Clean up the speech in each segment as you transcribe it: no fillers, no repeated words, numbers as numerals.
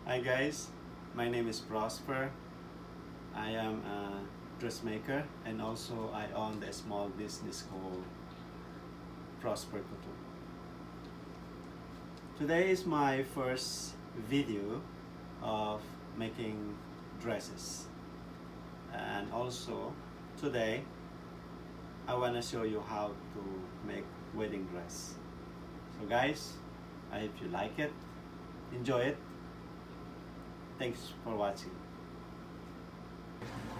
Hi guys, my name is Prosper. I am a dressmaker and also I own a small business called Prosper Couture. Today is my first video of making dresses, and also today I want to show you how to make wedding dress. So guys, I hope you like it, enjoy it. Thanks for watching.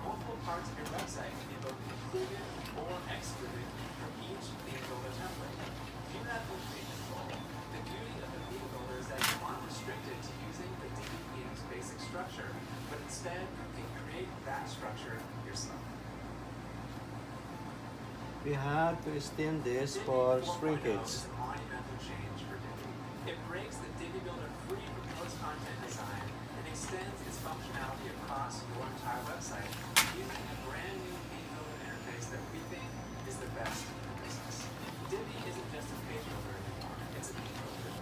Multiple parts of your website can be both included or excluded from each theme builder template. Do have full page control. The beauty of the theme builder is that you aren't restricted to using the theme theme's basic structure, but instead you can create that structure yourself. We have to extend this for shrinkage. Is a monumental change for Divi. It breaks the Divi builder free from post-content design and extends its functionality across your entire website using a brand new page builder interface that we think is the best in the business. Divi isn't just a page builder anymore, it's a page builder.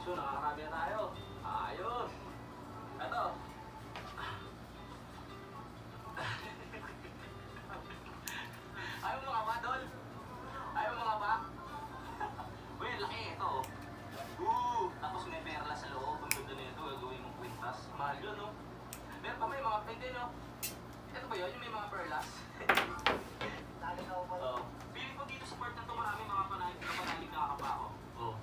So, nakakarami na tayo. Ayos. Ito. Ayaw mo nga ba, Dol? Ayaw mo nga ba? Uy, laki ito. Tapos may perla sa loob. Ang ganda na ito. Gagawin mong kwintas. Mahal yun, no? Meron pa may mga pwede, no? Ito ba yun? Yung may mga perlas? Oo. Feeling ko dito sa part na ito marami mga panalig na kakapako. Oo.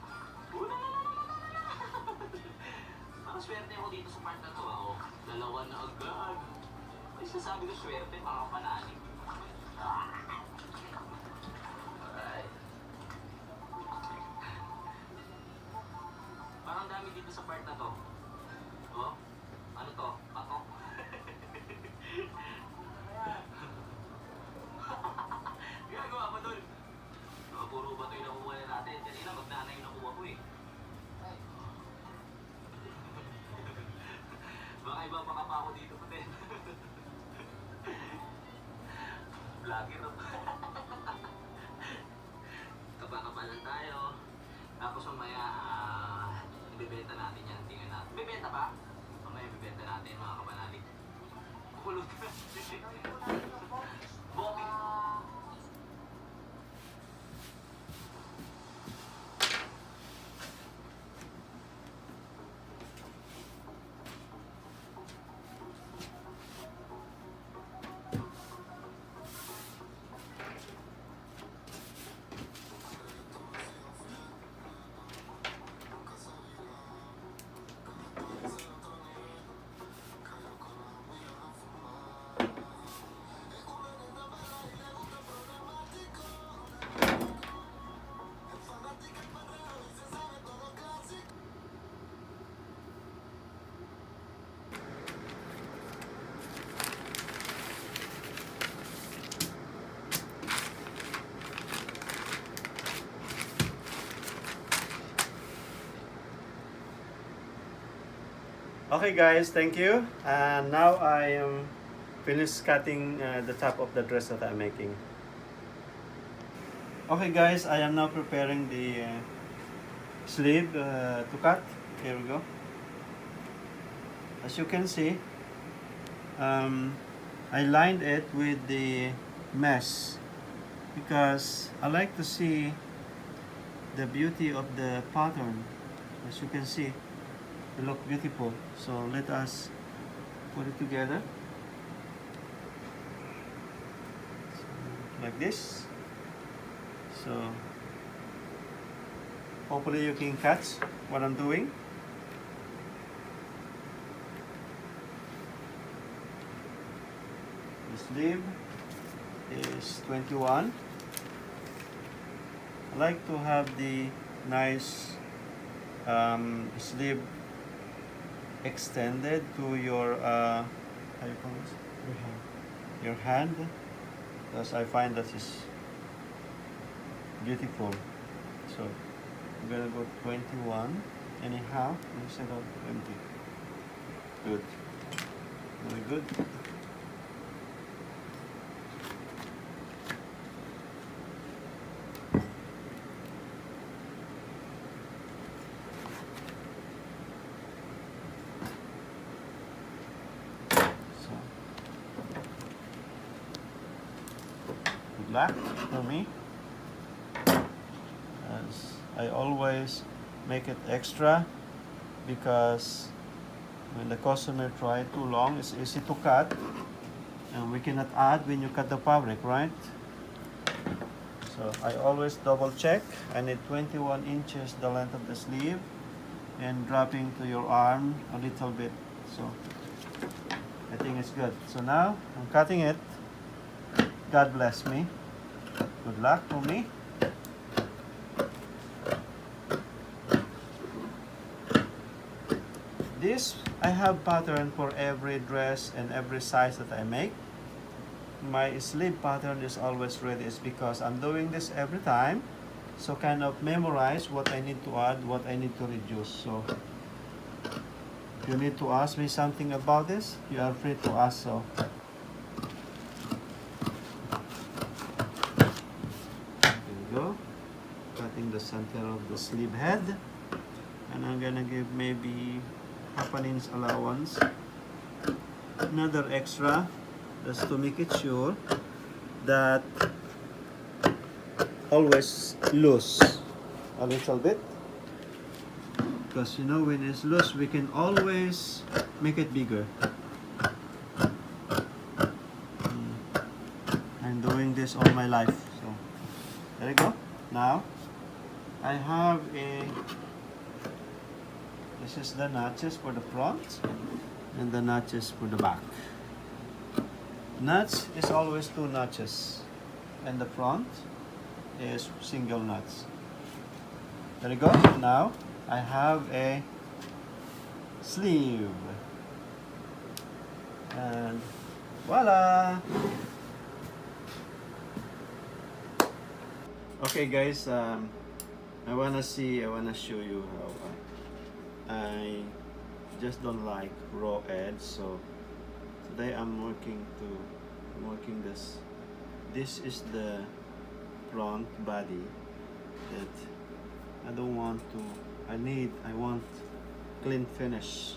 Swerte ako dito sa part na to. Ako, dalawa na agad. Ay, sasabi ko swerte, mga panali. Alright. Parang dami dito sa part na to. Oh, ano to? Patok. Ginagawa mo dun. Puro ba ito yung nakuha na natin? Kanina magnana yung nakuha ko eh. Baka iba pa pa ako dito pa din. Vlogger. Kapakapalan tayo. Tapos mamaya, ibibenta natin yan. Tingnan natin. Ibibenta ba? Mamaya ibibenta natin mga kapanalig. Kukulot ka. Bokeh. Okay guys, thank you. And now I am finish cutting the top of the dress that I'm making. Okay guys, I am now preparing the sleeve to cut. Here we go. As you can see, I lined it with the mesh because I like to see the beauty of the pattern. As you can see, it looks beautiful. So let us put it together. So, like this. So hopefully you can catch what I'm doing. The sleeve is 21. I like to have the nice sleeve extended to your how you call this? Your hand, because I find that is beautiful. So I'm gonna go 21 and a half instead of 20. Good. Very good. Good luck for me, as I always make it extra, because when the customer try too long, it's easy to cut and we cannot add when you cut the fabric, right? So I always double check. I need 21 inches the length of the sleeve and dropping to your arm a little bit. So I think it's good. So now I'm cutting it. God bless me. Good luck for me. This, I have pattern for every dress and every size that I make. My sleeve pattern is always ready. It's because I'm doing this every time. So kind of memorize what I need to add, what I need to reduce. So if you need to ask me something about this, you are free to ask so. Go, cutting the center of the sleeve head, and I'm gonna give maybe half an inch allowance, another extra, just to make it sure that always loose a little bit, because you know when it's loose we can always make it bigger. I'm doing this all my life. So there you go. Now I have this is the notches for the front and the notches for the back. Nuts is always 2 notches and the front is single nuts. There you go. Now I have a sleeve and voila. Okay guys, I wanna show you how I just don't like raw edge. So today I'm working this. This is the front body that I don't want to. I want clean finish.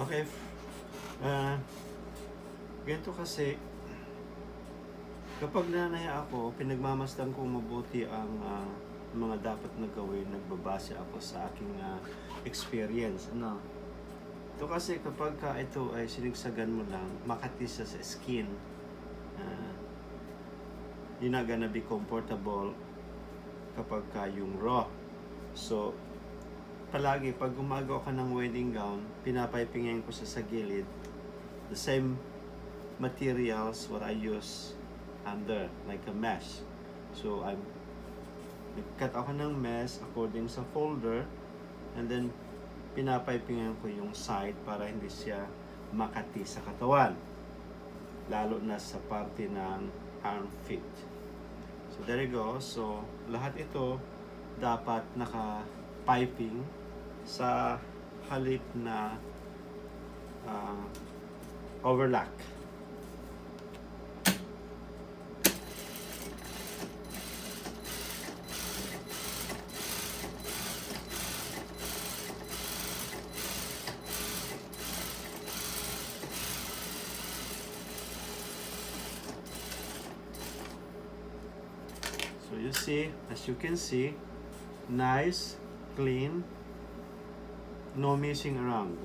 Okay, ganito kasi, kapag nanay ako, pinagmamasdan kong mabuti ang mga dapat na gawin, nagbabase ako sa aking experience. Ano? Ito kasi kapag ito ay sinigsagan mo lang, makati siya sa skin. You're not gonna be comfortable kapag yung raw. So, palagi pag gumagawa ka ng wedding gown, pinapipingan ko sa gilid. The same materials what I use under, like a mesh. So, nag-cut ako ng mesh according sa folder, and then pinapipingan ko yung side para hindi siya makati sa katawan, lalo na sa parte ng armpit. So there you go. So lahat ito dapat naka-piping sa halip na overlock. So you see, as you can see, nice, clean, no messing around.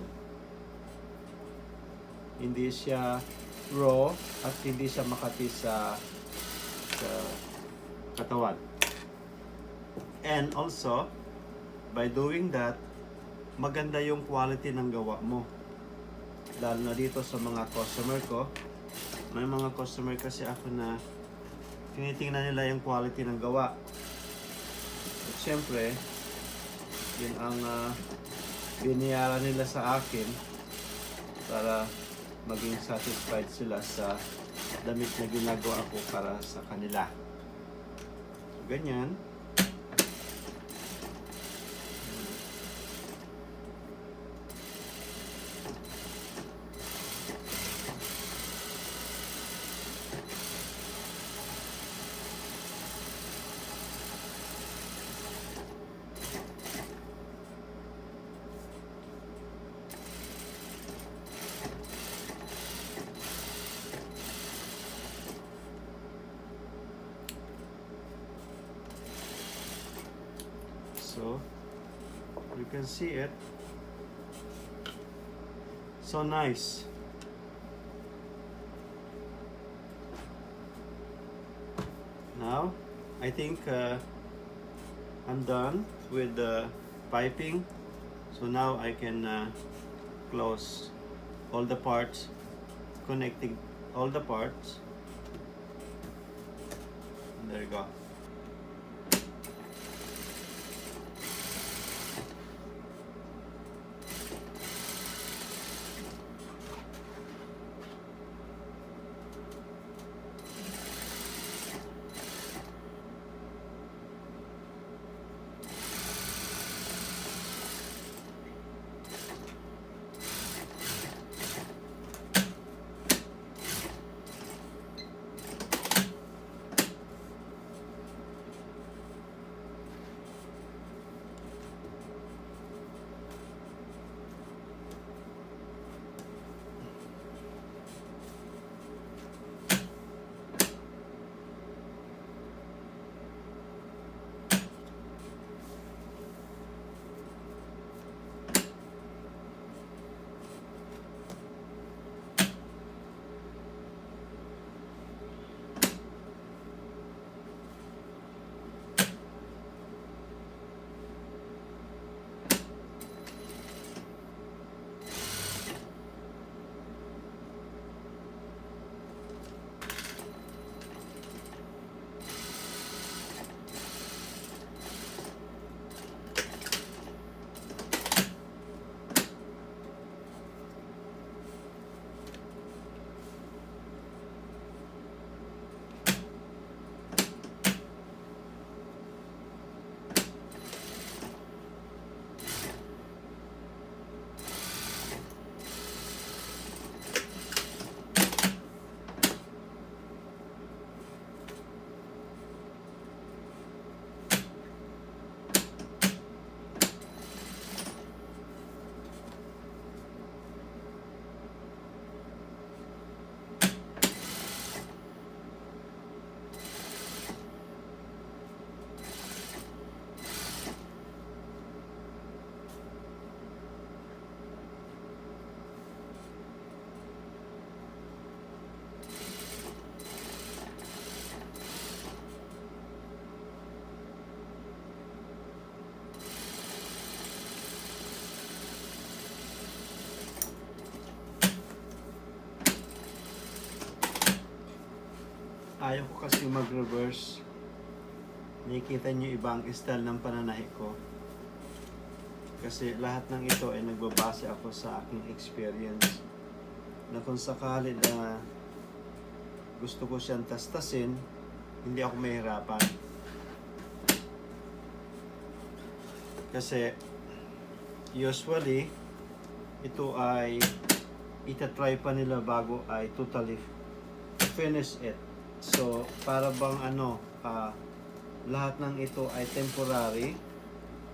Hindi siya raw at hindi siya makati sa katawan. And also, by doing that, maganda yung quality ng gawa mo. Lalo na dito sa mga customer ko. May mga customer kasi ako na tinitingnan nila yung quality ng gawa. At syempre, yun ang biniyaran nila sa akin para maging satisfied sila sa damit na ginagawa ko para sa kanila. So, ganyan. So you can see it. So nice. Now I think I'm done with the piping. So now I can close all the parts, connecting all the parts. And there you go. ayaw ko kasi mag-reverse. Nakikita nyo ibang style ng pananahi ko. Kasi lahat ng ito ay nagbabase ako sa aking experience. Na kung sakali na gusto ko siyang tastasin, hindi ako mahirapan. Kasi usually ito ay itatry pa nila bago ay totally finish it. So para bang lahat ng ito ay temporary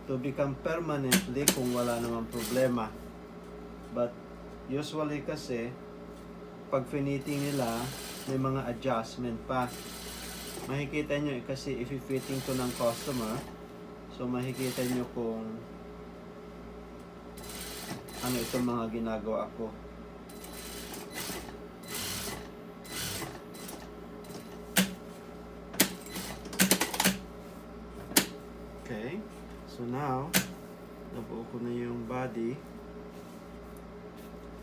to become permanently kung wala namang problema. But usually kasi pag finiting nila may mga adjustment pa. Makikita nyo kasi if-fitting to ng customer, so makikita nyo kung ano itong mga ginagawa ko. Okay, so now nabuo ko na yung body.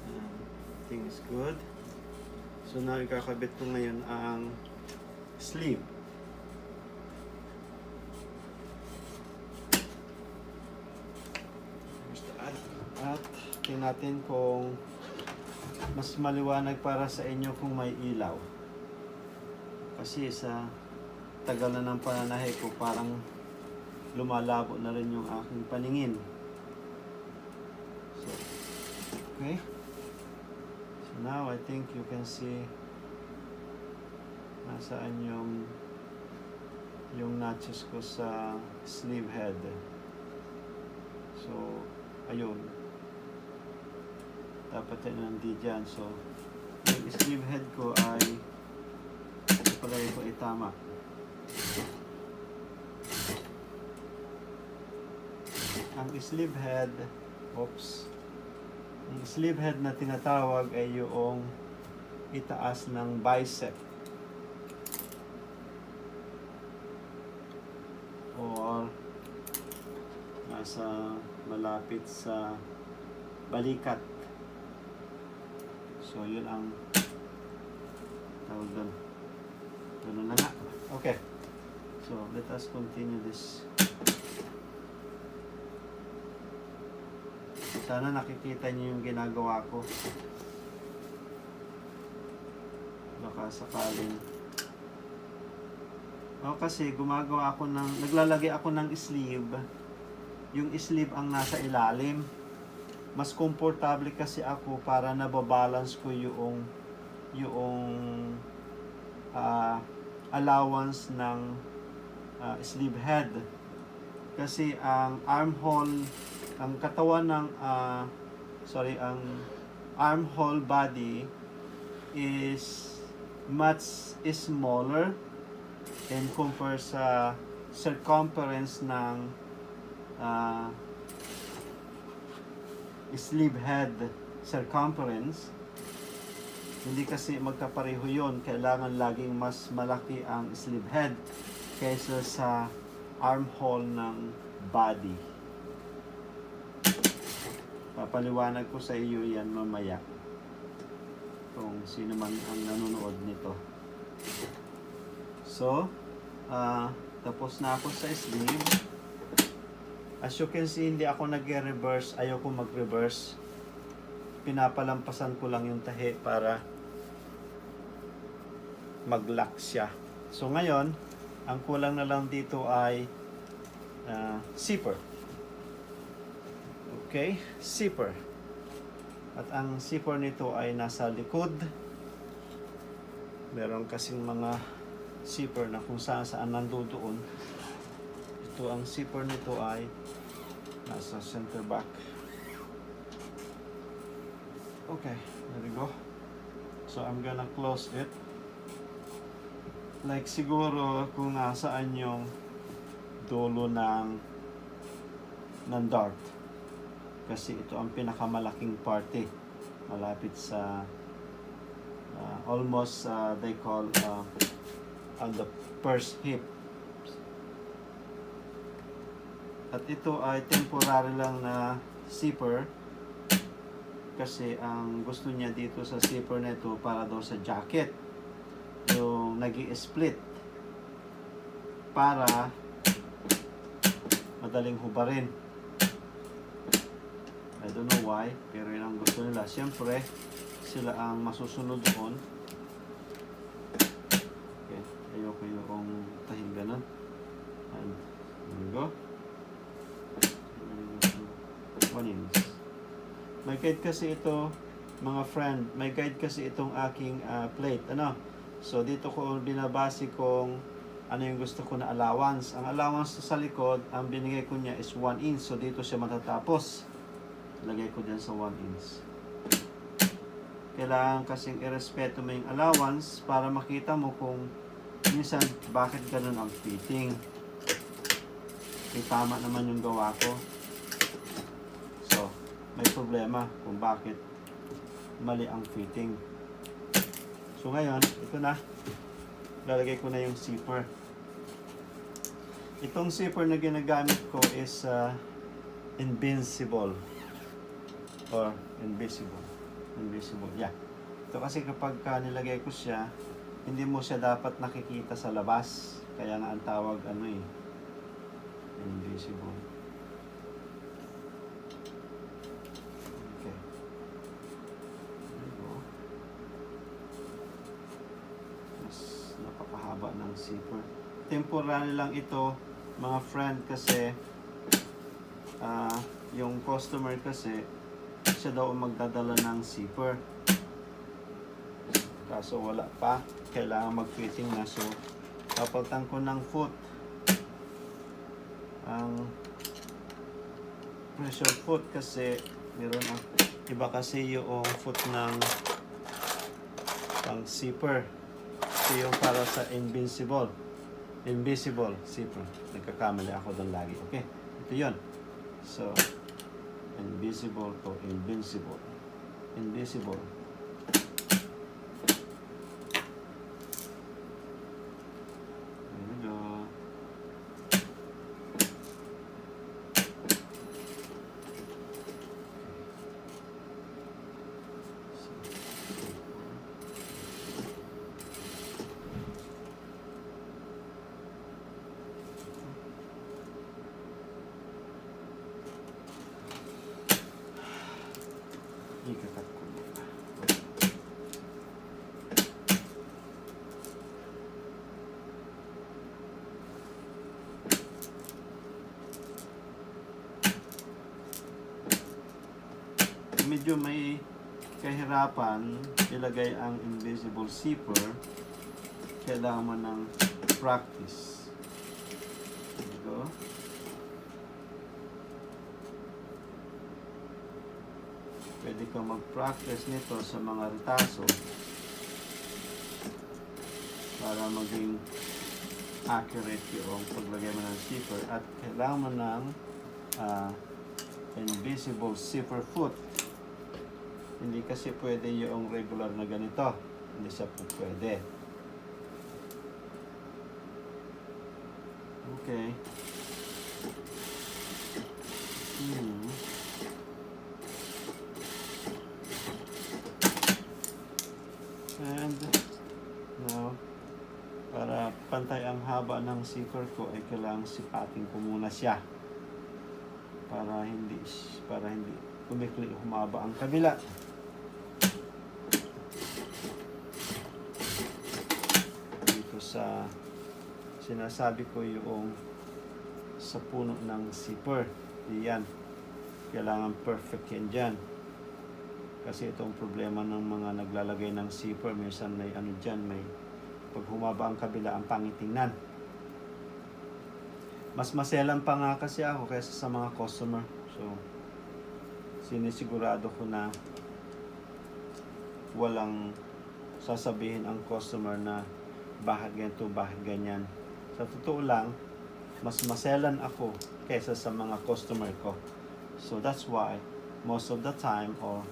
Everything is good. So now ikakabit ko ngayon ang sleeve. At tingnan natin kung mas maliwanag para sa inyo kung may ilaw. Kasi sa tagal na ng pananahe ko, parang lumalabo na rin yung aking paningin. So, okay. So now I think you can see nasaan yung notches ko sa sleeve head. So, ayun. Dapat yan nandi dyan. So, yung sleeve head ko ay palagi ko itama. Ang sleeve head, ang sleeve head na tinatawag ay yung itaas ng bicep. Or nasa malapit sa balikat. So, yun ang tawag doon. Ganun na nga. Okay. So, let us continue this. Sana nakikita niyo yung ginagawa ko. Baka sakaling. Kasi gumagawa ako naglalagay ako ng sleeve. Yung sleeve ang nasa ilalim. Mas komportable kasi ako para nababalance ko yung allowance ng sleeve head. Kasi ang armhole, ang katawan ng ang armhole body is much smaller and compare sa circumference ng sleeve head circumference. Hindi kasi magkapareho yun. Kailangan laging mas malaki ang sleeve head kaysa sa armhole ng body. Papaliwanag ko sa iyo yan mamaya kung sino man ang nanonood nito. So, tapos na ako sa sleeve. As you can see, hindi ako nag-reverse. Ayaw ko mag-reverse. Pinapalampasan ko lang yung tahi para mag-lock siya. So ngayon, ang kulang na lang dito ay zipper. Okay, zipper. At ang zipper nito ay nasa likod. Meron kasing mga zipper na kung saan nandoon. Ito ang zipper nito ay nasa center back. Okay, there we go. So I'm gonna close it. Like siguro kung nasaan yung dulo ng dart. Kasi ito ang pinakamalaking parte. Malapit sa almost they call on the first hip. At ito ay temporary lang na zipper kasi ang gusto niya dito sa zipper nito para daw sa jacket. Yung nag-i-split para madaling hubarin. I don't know why, pero yun ang gusto nila. Siyempre, sila ang masusunod doon. Okay, ayoko yung tahing ganun. And there we go. 1 inch. May guide kasi ito, mga friend. May guide kasi itong aking plate. Ano? So, dito ko binabase kung ano yung gusto ko na allowance. Ang allowance sa likod, ang binigay ko niya is 1 inch. So, dito siya matatapos. Lagay ko dyan sa 1 inch. Kailangan kasing irespeto mo yung allowance para makita mo kung minsan bakit ganun ang fitting. Okay, tama naman yung gawa ko. So, may problema kung bakit mali ang fitting. So, ngayon, ito na. Lalagay ko na yung zipper. Itong zipper na ginagamit ko is invincible or invisible. Yeah. Ito kasi kapag nilagay ko siya, hindi mo siya dapat nakikita sa labas. Kaya nga ang tawag invisible. Okay. There we go. Mas napakahaba ng zipper. Temporary lang ito, mga friend, kasi yung customer kasi siya daw magdadala ng zipper. Kaso wala pa. Kailangan mag-fitting na. So, papalitan ko ng foot. Ang pressure foot kasi meron iba kasi yung foot ng pang zipper. Ito yung para sa invisible zipper. Nagkakamali ako doon lagi. Okay? Ito yun. So, invisible to invincible. Invisible. There we go. Ikakat ko muna. Medyo may kahirapan ilagay ang invisible zipper. Kailangan mo ng practice. There you go. Pwede kang mag-practice nito sa mga retaso para maging accurate yung paglagay mo ng zipper. At kailangan mo ng invisible zipper foot. Hindi kasi pwede yung regular na ganito. Hindi siya po pwede. Okay. And now, para pantay ang haba ng zipper ko ay kailangang sipatin ko muna siya para hindi kumikli humaba ang kabila. Dito sa sinasabi ko yung sa puno ng zipper, yan, kailangan perfect yan dyan. Kasi itong problema ng mga naglalagay ng zipper, minsan may dyan, may pag humaba ang kabila, ang pangit tingnan. Mas maselan pa nga kasi ako kaysa sa mga customer. So, sinisigurado ko na walang sasabihin ang customer na bakit ganito, bakit ganyan. Sa totoo lang, mas maselan ako kaysa sa mga customer ko. So, that's why most of the time, or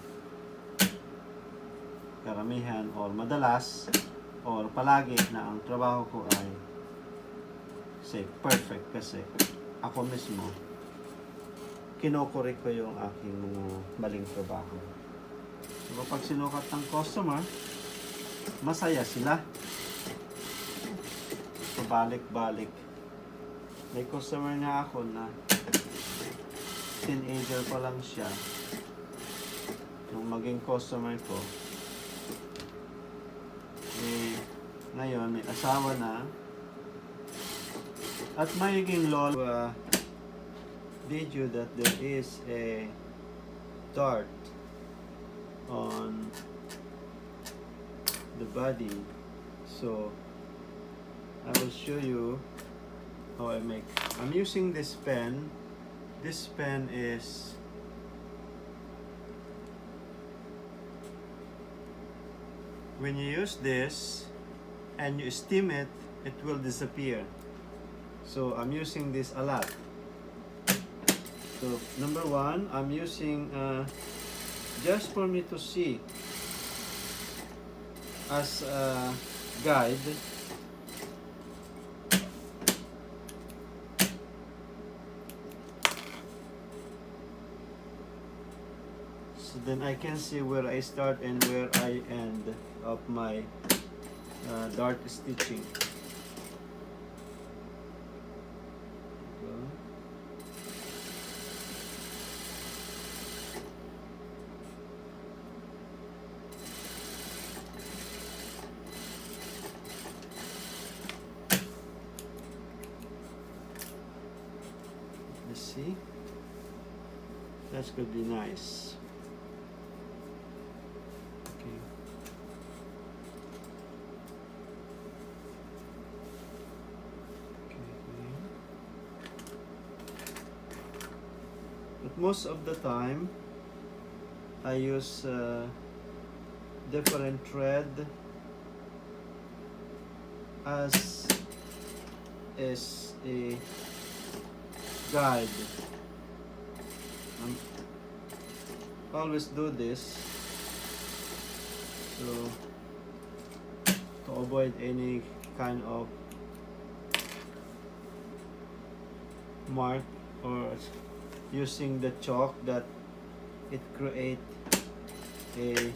karamihan or madalas or palagi na ang trabaho ko ay say perfect kasi ako mismo kinokorek ko yung aking mga maling trabaho. So, pag sinukat ng customer, masaya sila. pabalik-balik. May customer nga ako na teenager pa lang siya. Nung maging customer ko, ngayon may asawa na at magiging lolo. Video that there is a dart on the body, so I will show you how I make. I'm using this pen. This pen is when you use this and you steam it, it will disappear. So I'm using this a lot. So number one, I'm using just for me to see as a guide. So then I can see where I start and where I end of my dart stitching. Let's see. That's gonna be nice. Okay. But most of the time, I use different thread as is a guide. Always do this so to avoid any kind of mark or using the chalk that it create a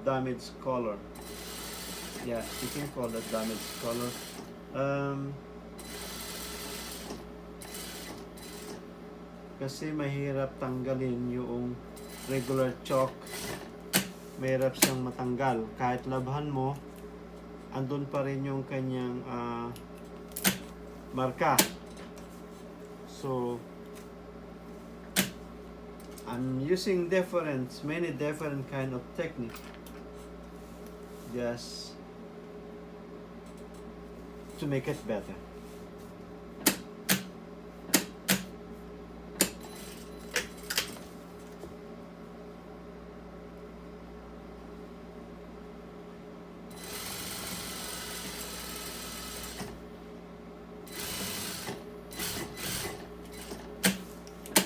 damaged color. Yeah, you can call that damaged color. Kasi mahirap tanggalin yung regular chalk. Mahirap siyang matanggal. Kahit labhan mo, andun pa rin yung kanyang marka. So, I'm using many different kind of technique. Just to make it better.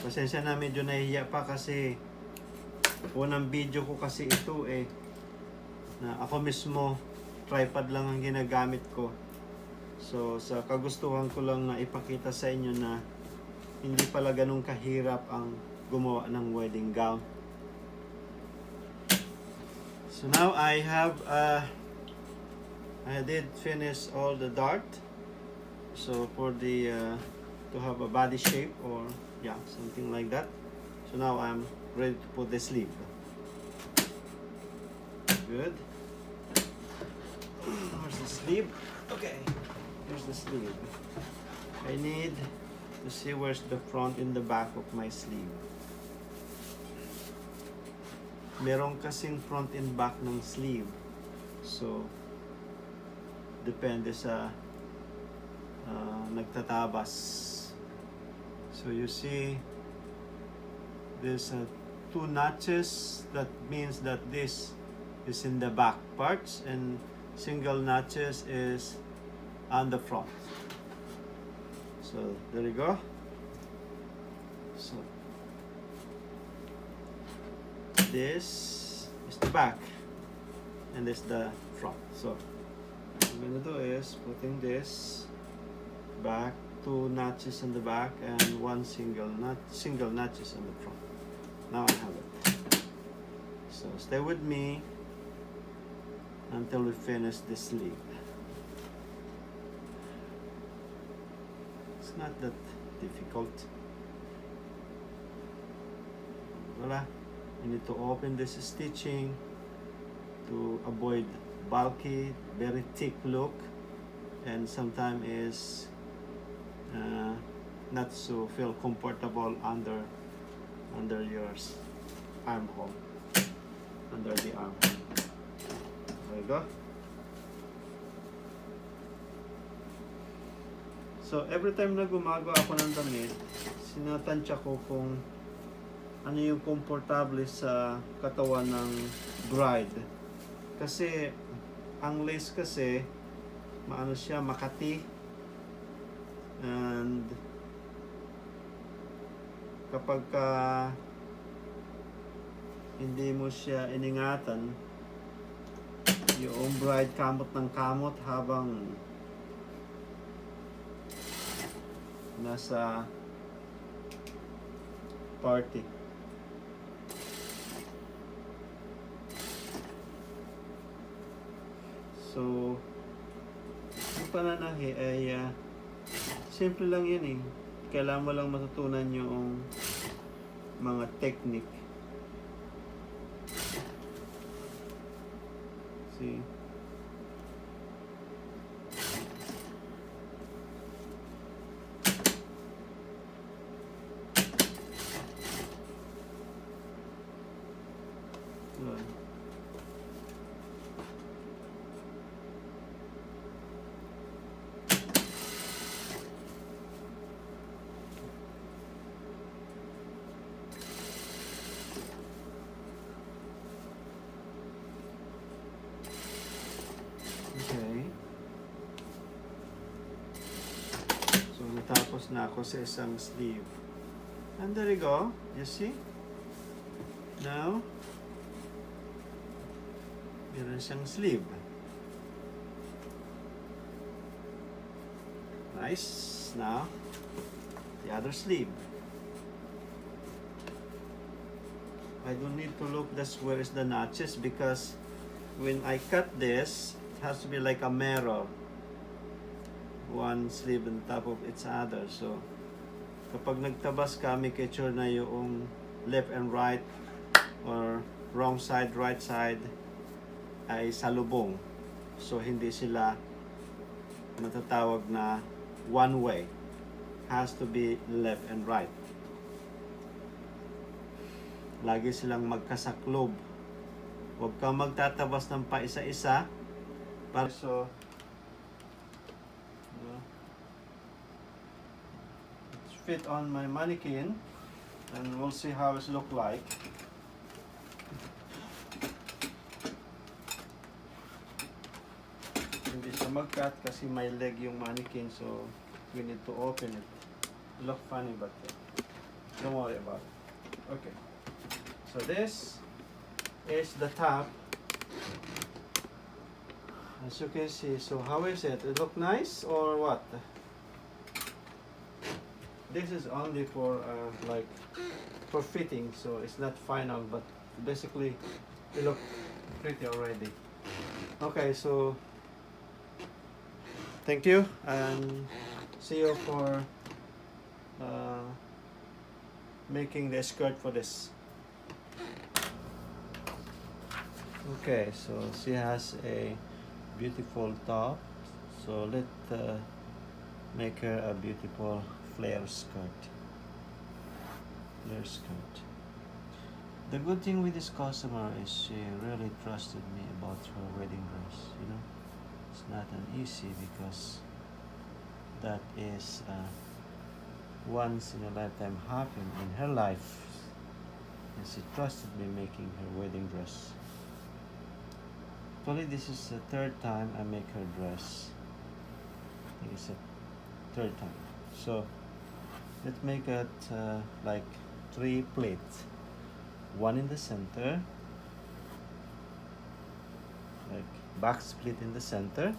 Pasensya na, medyo nahihiya pa kasi unang video ko kasi ito na ako mismo tripod lang ang ginagamit ko. So sa kagustuhan ko lang na ipakita sa inyo na hindi pala ganun kahirap ang gumawa ng wedding gown. So now I did finish all the dart. So for the to have a body shape or yeah, something like that. So now I'm ready to put the sleeve. Good. Where's the sleeve? Okay, here's the sleeve. I need to see where's the front and the back of my sleeve. Meron kasing front and back ng sleeve. So, depende sa nagtatabas. So you see, there's 2 notches. That means that this is in the back parts, and single notches is on the front. So there you go. So this is the back, and this is the front. So what I'm gonna do is putting this back, 2 notches in the back and 1 single notches in the front. Now I have it. So stay with me until we finish the sleeve. not that difficult. Voila. You need to open this stitching to avoid bulky, very thick look, and sometimes is not so feel comfortable under your armhole, under the armhole. There you go. So every time na gumagawa ako ng damit, sinatansya ko kung ano yung komportable sa katawan ng bride. Kasi ang lace kasi maano siya, makati, and kapag hindi mo siya iningatan, yung bride kamot ng kamot habang nasa party. So, yung pananahi ay simple lang yun eh. Kailangan mo lang matutunan yung mga technique. See? Okay. So, natapos na ako sa isang sleeve. And there you go. You see? Now, meron siyang sleeve. Nice. Now, the other sleeve. I don't need to look where is the notches because when I cut this, it has to be like a mirror. One sleeve on top of each other. So, kapag nagtabas ka, make sure na yung left and right or wrong side, right side ay salubong. So, hindi sila matatawag na one way. Has to be left and right. Lagi silang magkasaklob. Huwag kang magtatabas ng paisa-isa. So, it's fit on my mannequin and we'll see how it look like. Hindi siya mag-cut kasi may leg yung mannequin, so we need to open it. Look funny, but don't worry about it. Okay. So this is the top. As you can see, so how is it? It look nice or what? This is only for like for fitting, so it's not final, but basically it look pretty already. Okay, so thank you and see you for making the skirt for this. Okay, so she has a beautiful top, so let's make her a beautiful flare skirt. The good thing with this customer is she really trusted me about her wedding dress. You know, it's not an easy because that is once in a lifetime happen in her life, and she trusted me making her wedding dress. Actually, this is the third time I make her dress. I think it's the third time. So let's make it like 3 pleats. One in the center, like back split in the center,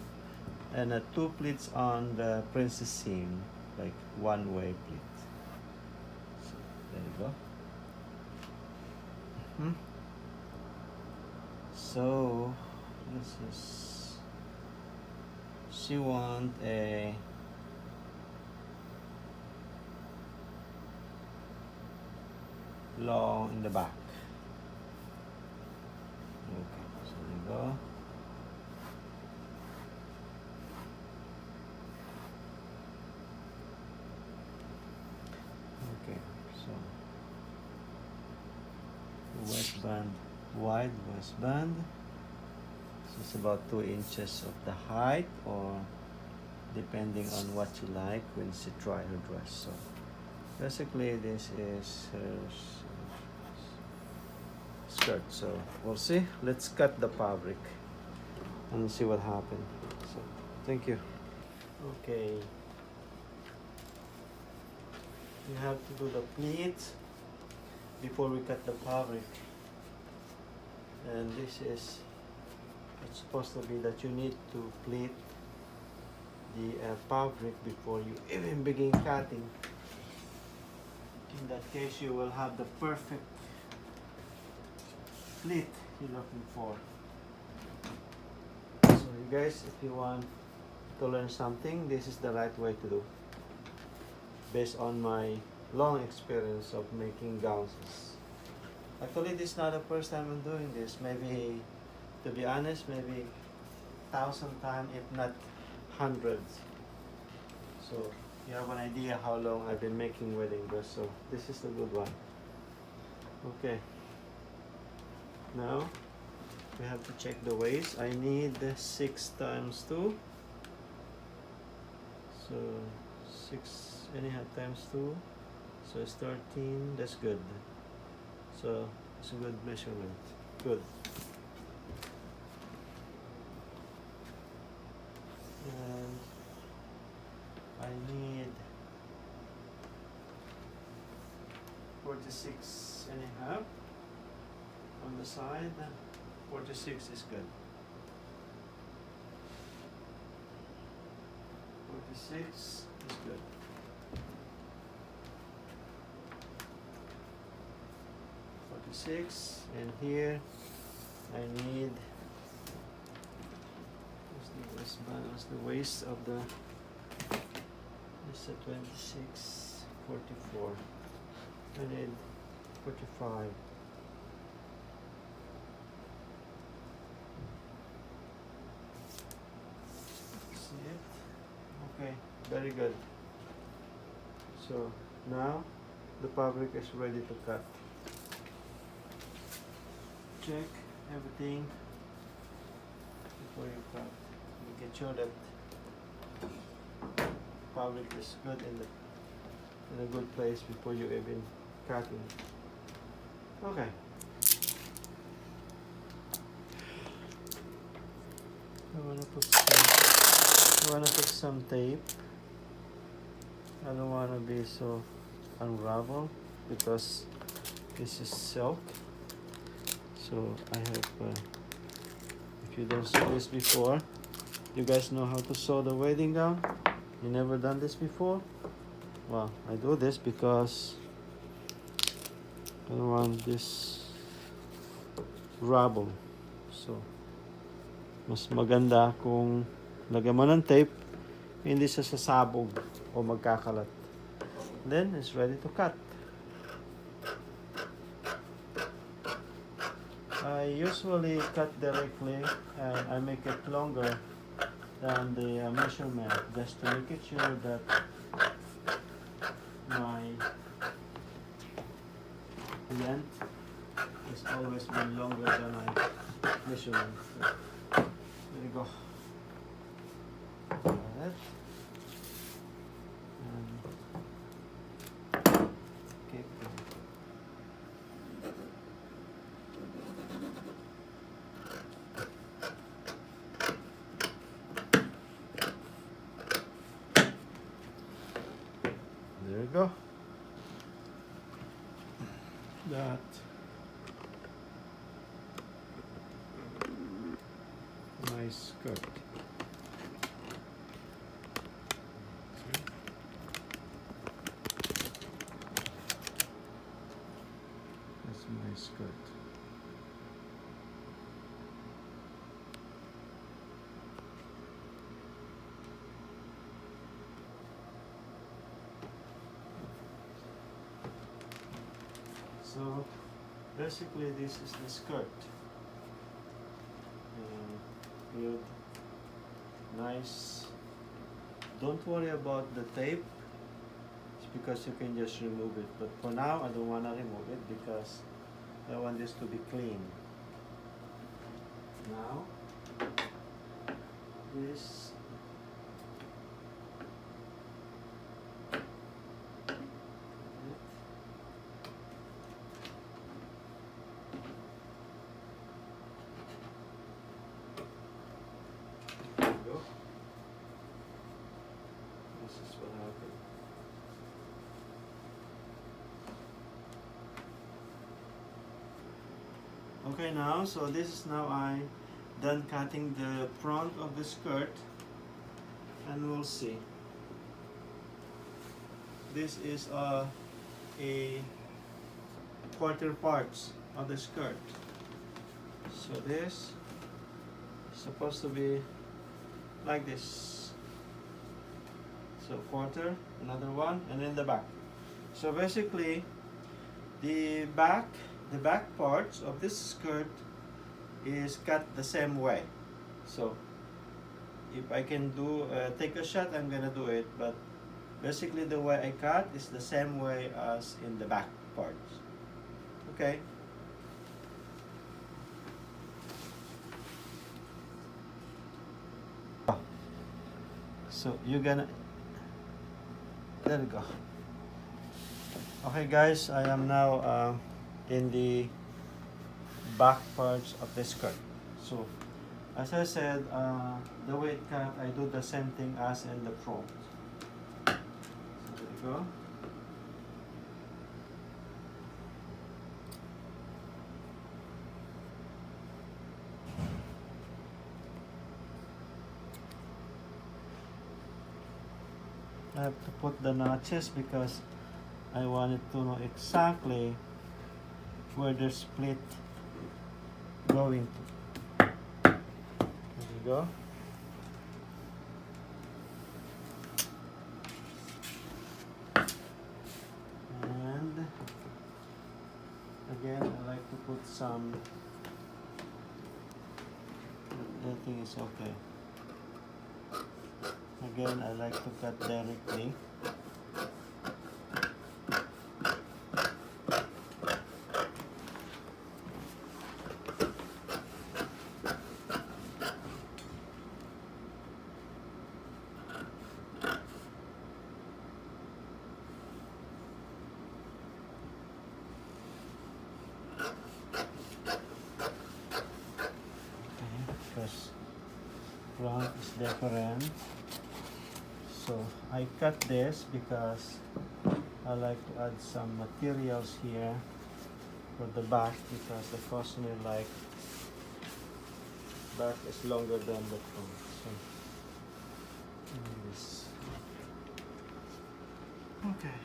and 2 pleats on the princess seam, like one-way pleat. So there you go. So this is, she want a long in the back. Okay, so there you go. Okay, so waistband, wide waistband. So it's about 2 inches of the height, or depending on what you like when you try her dress. So basically this is her skirt. So we'll see. Let's cut the fabric and see what happens. So thank you. Okay, you have to do the pleats before we cut the fabric, and this is, it's supposed to be that you need to pleat the fabric before you even begin cutting. In that case, you will have the perfect pleat you're looking for. So you guys, if you want to learn something, this is the right way to do, based on my long experience of making gowns. Actually, this is not the first time I'm doing this. Maybe, to be honest, maybe 1,000 times, if not hundreds. So you have an idea how long I've been making wedding dress. So this is the good one. Okay, now we have to check the waist. I need 6 times 2. So 6.5 times 2. So it's 13. That's good. So it's a good measurement. Good. And I need 46.5 on the side. 46 is good. 46 is good. 46, and here I need, what's the waistband, what's the waist of the, it's a 26, 44. I need 45. See it? Okay, very good. So now the fabric is ready to cut. Check everything before you cut. You get sure that fabric is good in a good place before you even cutting. Okay. I wanna put some tape. I don't wanna be so unraveled because this is silk. So I have, if you don't sew this before, you guys know how to sew the wedding gown? You never done this before? Well, I do this because I don't want this rubble. So, mas maganda kung lagyan mo ng tape, hindi siya sasabog o magkakalat. Then, it's ready to cut. I usually cut directly and I make it longer than the measurement, just to make it sure that my length has always been longer than my measurement. So, there you go. That. And keep going. There you go. That nice skirt. That's my skirt. So basically this is the skirt. Good, nice. Don't worry about the tape. It's because you can just remove it. But for now, I don't want to remove it because I want this to be clean. Now, this there you go. This is what happened. Okay, now, so this is now I done cutting the front of the skirt, and we'll see. This is a quarter parts of the skirt. So this is supposed to be like this. So quarter, another one, and then the back. So basically, the back parts of this skirt is cut the same way. So if I can do take a shot, I'm gonna do it, but basically the way I cut is the same way as in the back parts. Okay. So you're gonna, there you go. Okay guys, I am now in the back parts of the skirt. So as I said, the way it cut, I do the same thing as in the front. So there you go. I have to put the notches because I wanted to know exactly where the split going to. There you go. And again, I like to put some. I think it's okay. Again, I like to cut directly. Because front is different. So I cut this because I like to add some materials here for the back because the customer like back is longer than the front. So this. Okay.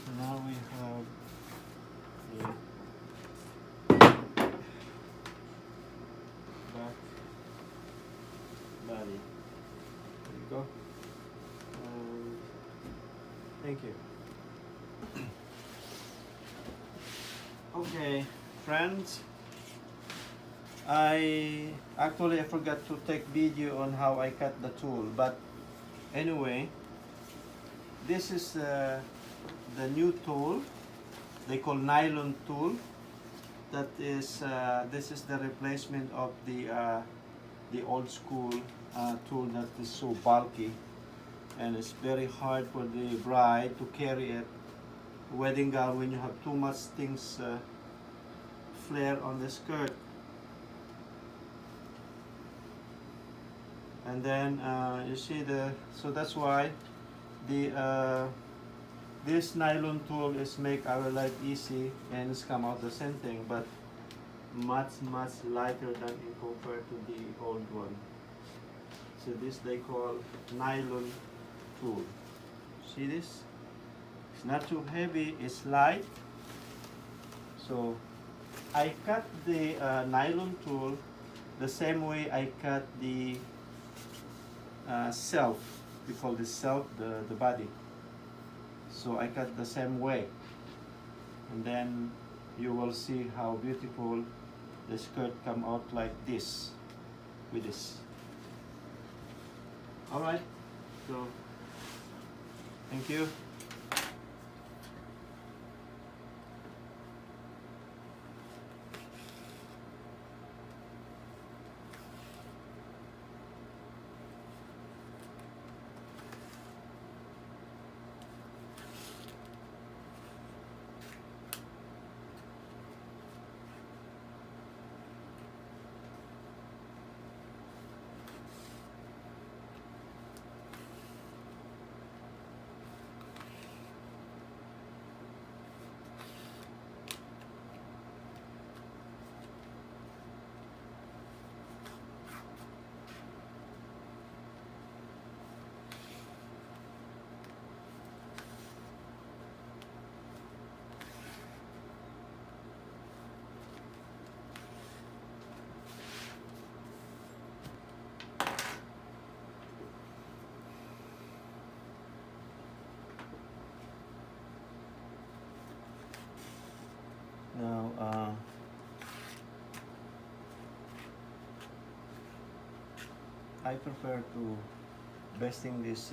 So now we have the back body. There you go. Thank you. Okay, friends. I forgot to take video on how I cut the tool, but anyway, this is the new tool. They call nylon tool. That is this is the replacement of the old school tool that is so bulky, and it's very hard for the bride to carry it. Wedding gown when you have too much things flare on the skirt. And then you see so that's why this nylon tool is make our life easy and it's come out the same thing, but much lighter than in compared to the old one. So this they call nylon tool. See this? It's not too heavy, it's light. So I cut the nylon tool the same way I cut the self. We call this self the body. So I cut the same way. and then you will see how beautiful the skirt come out like this with this. All right, so thank you. Now, I prefer to besting this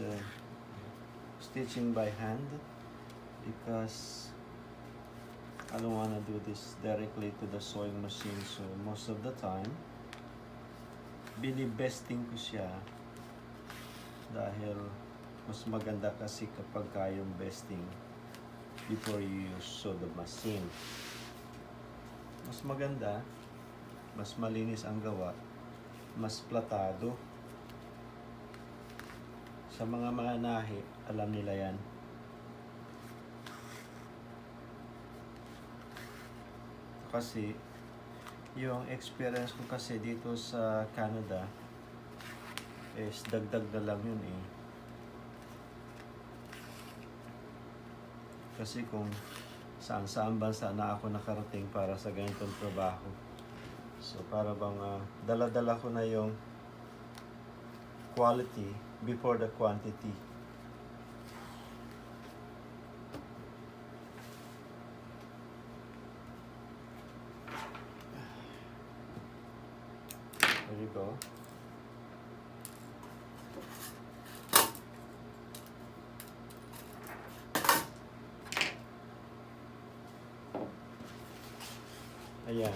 stitching by hand because I don't want to do this directly to the sewing machine. So most of the time, binibesting ko siya dahil mas maganda kasi kapag kayong besting before you sew the machine. Mas maganda, mas malinis ang gawa, mas platado. Sa mga nahi, alam nila yan. Kasi yung experience ko kasi dito sa Canada is dagdag na lang yun eh. Kasi kung saan bansa na ako nakarating para sa ganitong trabaho. So para bang dala-dala ko na yung quality before the quantity. There you go. Ayan.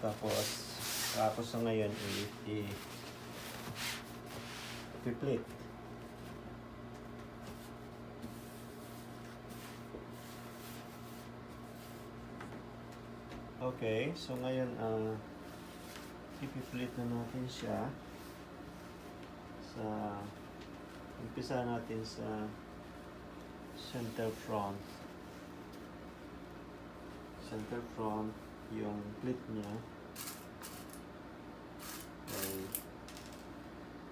Tapos sa ngayon i-pleat. Okay, so ngayon i-pleat na natin siya. Umpisa natin sa center front. Center front, yung pleat niya ay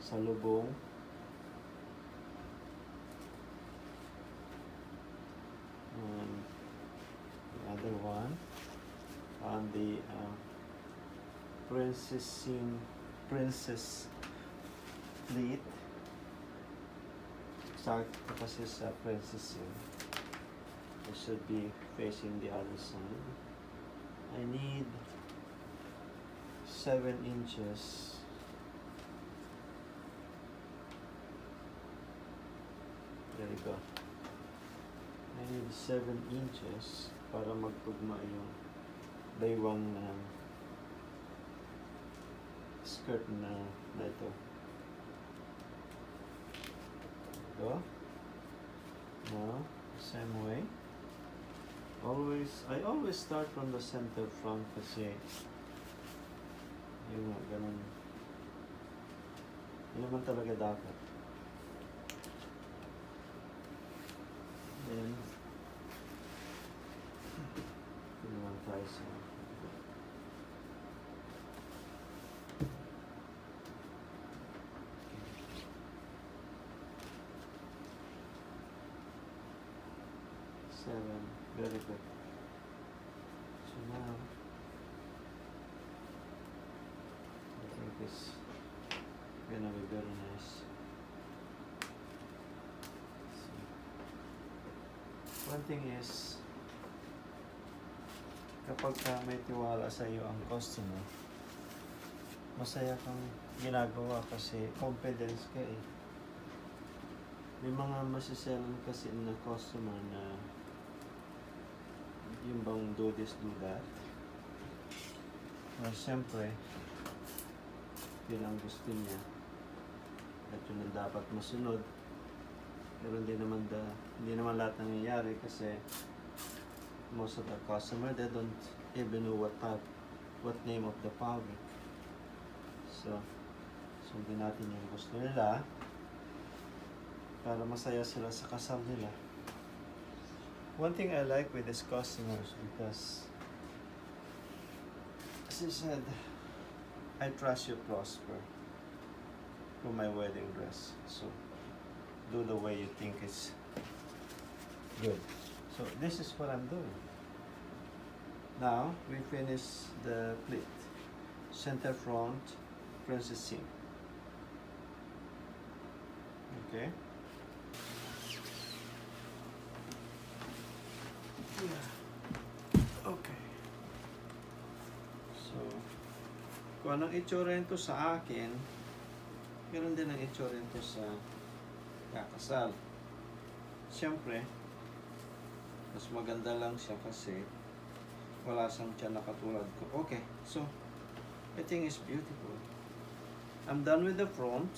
sa lubong. And the other one on the princess pleat. Sakto kasi sa princess yun. It should be facing the other side. I need 7 inches. There you go. I need 7 inches para magtugma yung baywang skirt na ito. Go. Now, same way. I always start from the center front kasi yun nga, ganun. Yun naman talaga dapat. Then, yun naman tayo sa seven. Very good. So now, I think it's gonna be very nice. So, one thing is, kapag may tiwala sa iyo ang customer, masaya kang ginagawa kasi confidence ka eh. May mga masiselan kasi na customer na yung bang do this, do that. Siyempre, yun ang gusto niya. At yun ang dapat masunod. Pero hindi naman lahat nangyayari kasi most of the customer, they don't even know what name of the fabric. So, sundin natin yung gusto nila para masaya sila sa kasal nila. One thing I like with these customers because, as I said, I trust you prosper for my wedding dress. So, do the way you think is good. So, this is what I'm doing. Now, we finish the pleat. Center front, princess seam. Okay. Yeah. Okay. So, kung anong itsura nito sa akin, ganoon din ang itsura nito sa kakasal. Siyempre, mas maganda lang siya kasi wala siyang tiyan na katulad ko. Okay, so, I think it's beautiful. I'm done with the front.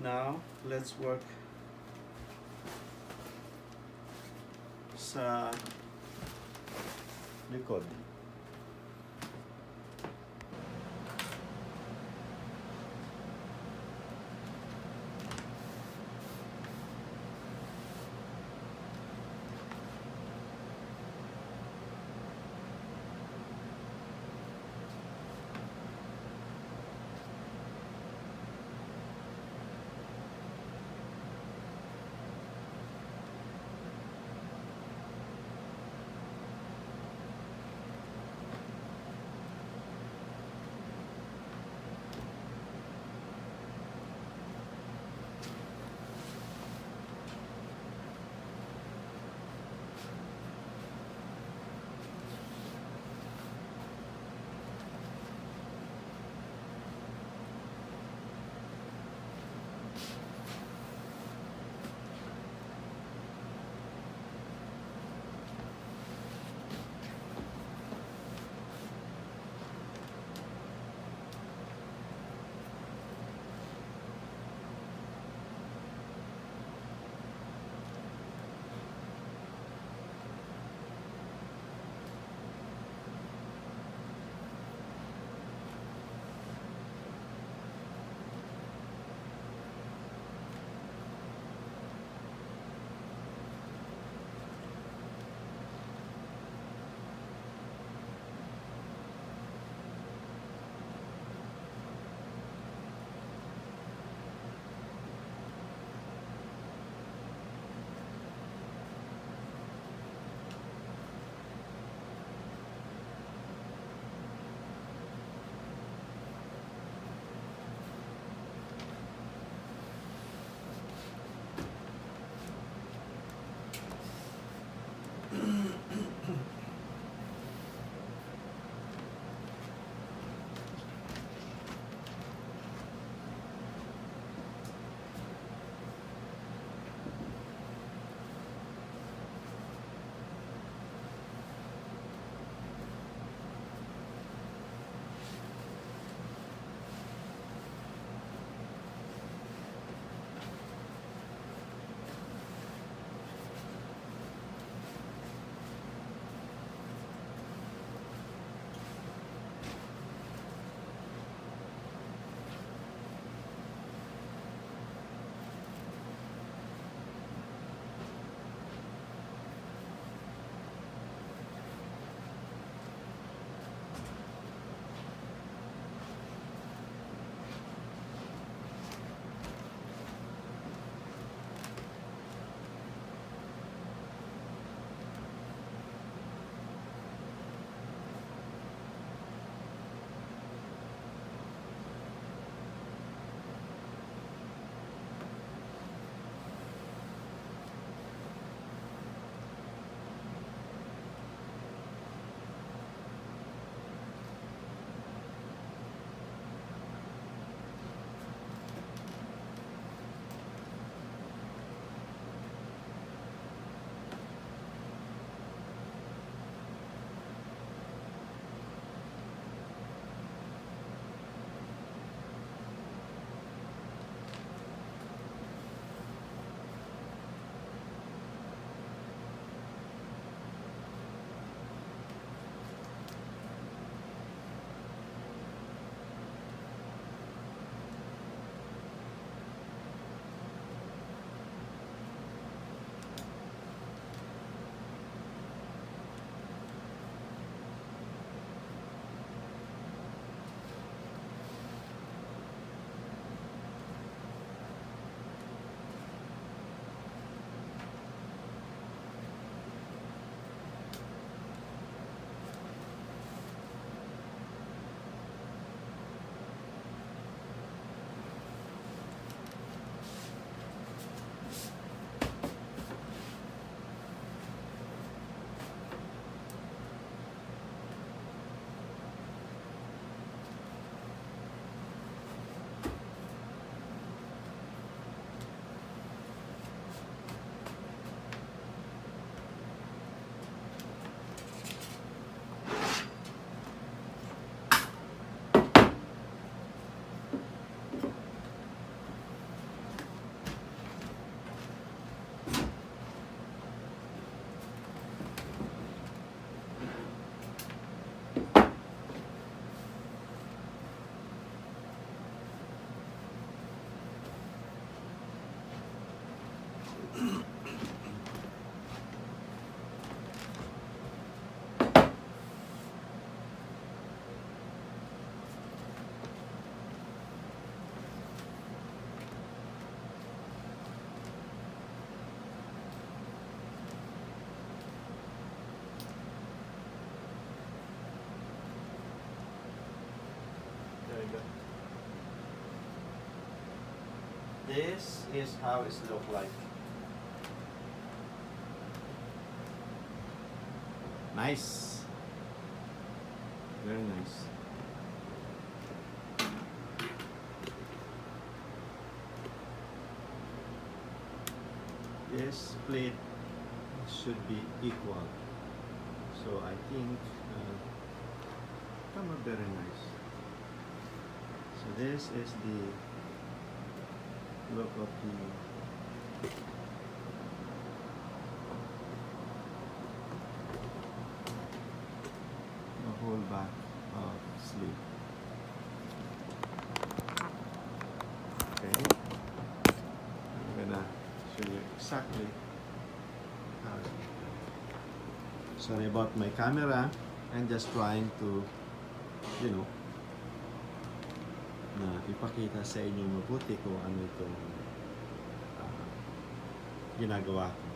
Now, let's work sa likod. This is how it look like. Nice. Very nice. This plate should be equal. So I think come out very nice. So this is the look of the whole back of sleeve. Okay, I'm gonna show you exactly how it looks. Sorry about my camera. I'm just trying to, you know, na ipakita sa inyo mabuti kung ano itong ginagawa ko.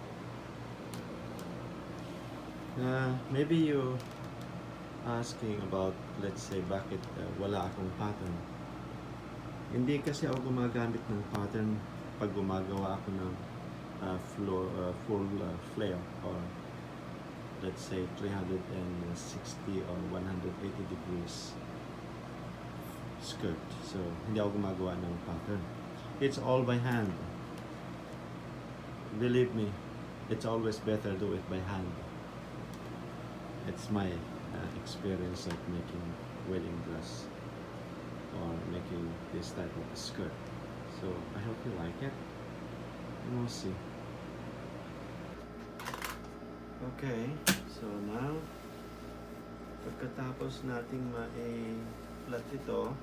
Maybe you asking about, let's say, bakit wala akong pattern. Hindi kasi ako gumagamit ng pattern pag gumagawa ako ng full flare or let's say 360 or 180 degrees skirt. So, hindi ako gumagawa ng pattern. It's all by hand. Believe me, it's always better do it by hand. It's my experience of making wedding dress or making this type of skirt. So, I hope you like it. And we'll see. Okay, so now, pagkatapos nating ma-flat ito,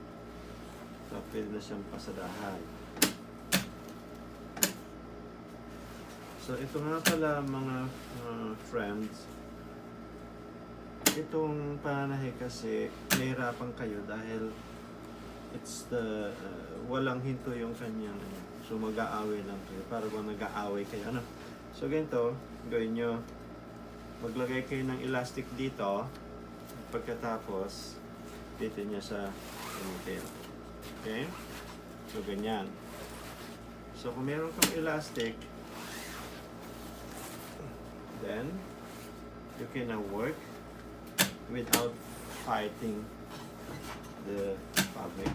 pwede na siyang pasadahan. So ito nga pala mga friends, itong pananahe kasi nahirapan kayo dahil it's the walang hinto yung kanyang so mag-aaway lang kayo, para kung nag-aaway kayo ano. So ganito, gawin nyo, maglagay kayo ng elastic dito, pagkatapos dito nyo sa ponytail. Okay? So, ganyan. So, kung meron kang elastic, then, you can now work without fighting the fabric.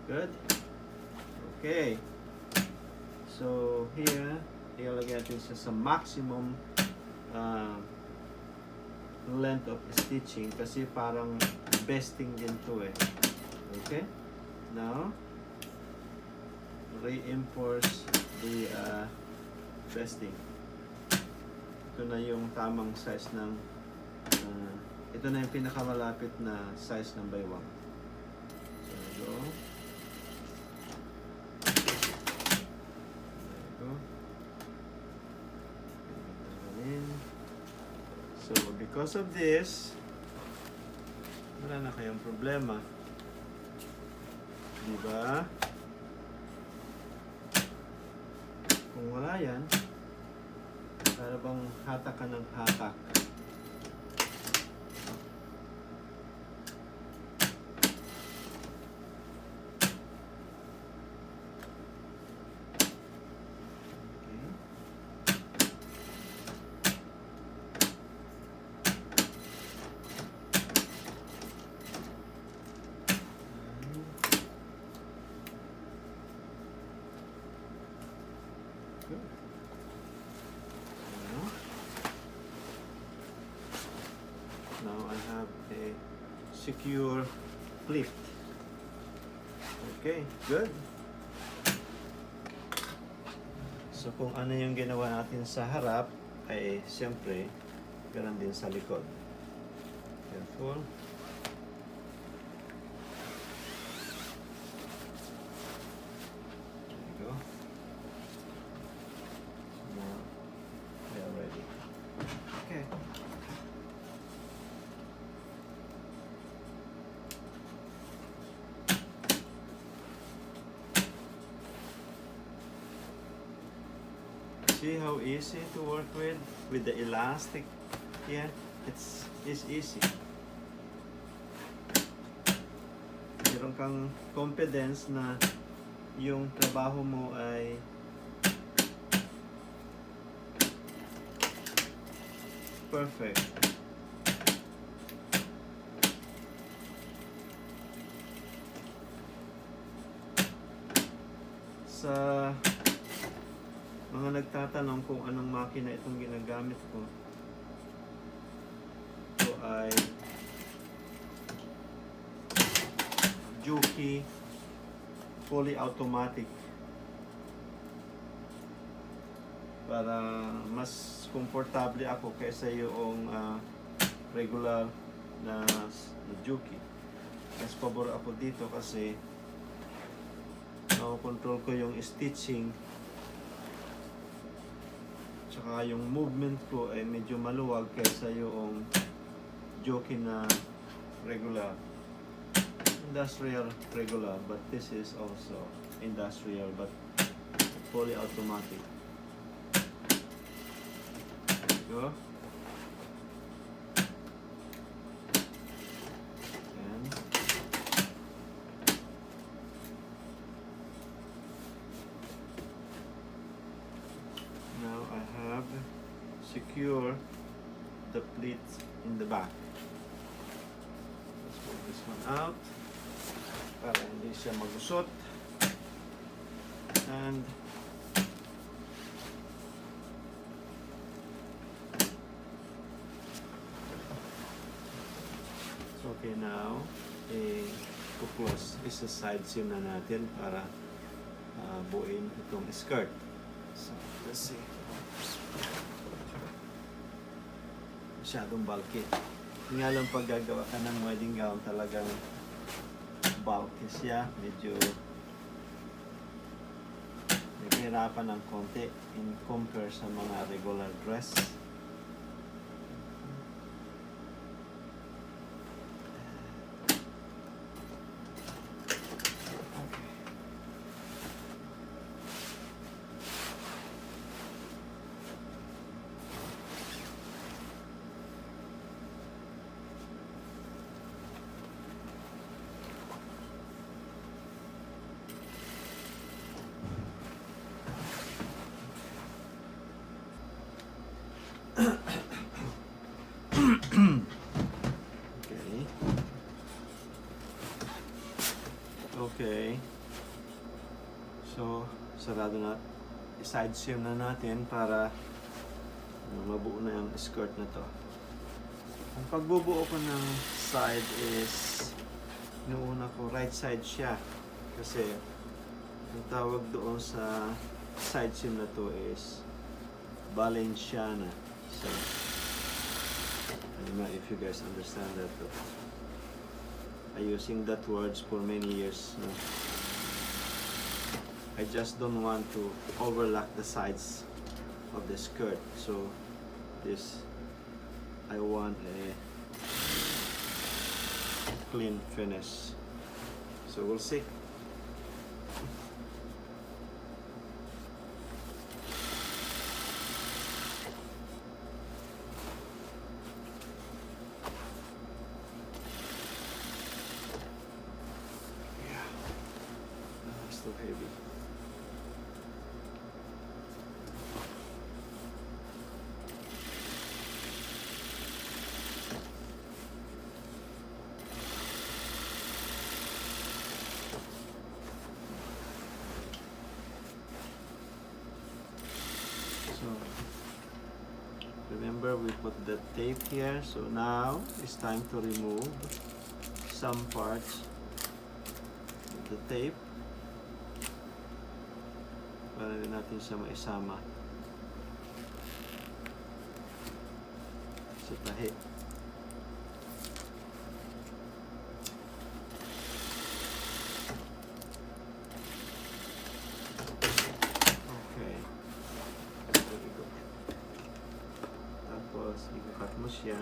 Good? Okay. So, here, ilalagay natin siya sa maximum length of stitching kasi parang besting din to eh. Okay? Now, reinforce the besting. Ito na yung tamang size ng ito na yung pinakamalapit na size ng baywang. So, there you go. So, because of this, wala na kayong problema. Diba? Kung wala yan, para bang hatak ka ng hatak. Now I have a secure pleat. Okay, good. So kung ano yung ginawa natin sa harap, ay siyempre, ganun din sa likod. Careful. There you go. Now, we are ready. Okay. See how easy to work with the elastic here? It's easy. Meron kang confidence na yung trabaho mo ay perfect. Sa mga nagtatanong kung anong makina itong ginagamit ko, ito ay Juki fully automatic, para mas komportable ako kaysa yung regular na Juki. Mas pabor ako dito kasi control ko yung stitching, tsaka yung movement ko ay medyo maluwag kaysa yung Juki na regular. Industrial regular, but this is also industrial but fully automatic. There you go. And now I have secure the pleats in the back. Let's pull this one out para hindi siya magusot. And it's okay now. Pupus is a side seam na natin para buuin itong skirt. So let's see. Masyadong bulky. Nga lang pag gagawa ka ng wedding gown, talagang bulky siya. Medyo naghihirapan ng konti in compare sa mga regular dress. Okay. So, sarado na. I-side seam na natin para mabuo na yung skirt na to. Ang pagbubuo ko ng side is, inuuna ko right side siya. Kasi, ang tawag doon sa side seam na to is Valenciana. So, I don't know if you guys understand that, but I using that words for many years. No? I just don't want to overlap the sides of the skirt. So this, I want a clean finish. So we'll see. Too heavy. So remember we put the tape here, so now it's time to remove some parts of the tape para din natin siya maisama sa tahi. Okay. There we go. Tapos, ikakat mo siya.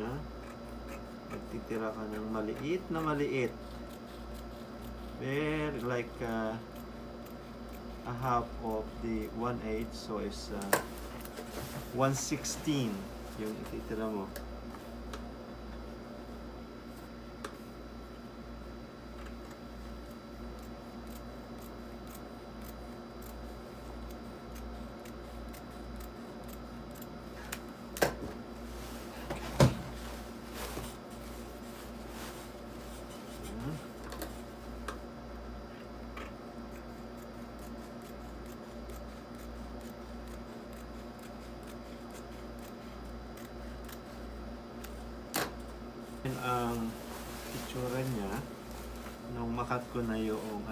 Magtitira ka ng maliit na maliit. Very like a half of the 1/8, so it's 1/16 yung ititira mo. ang itsura niya nung makat ko na yung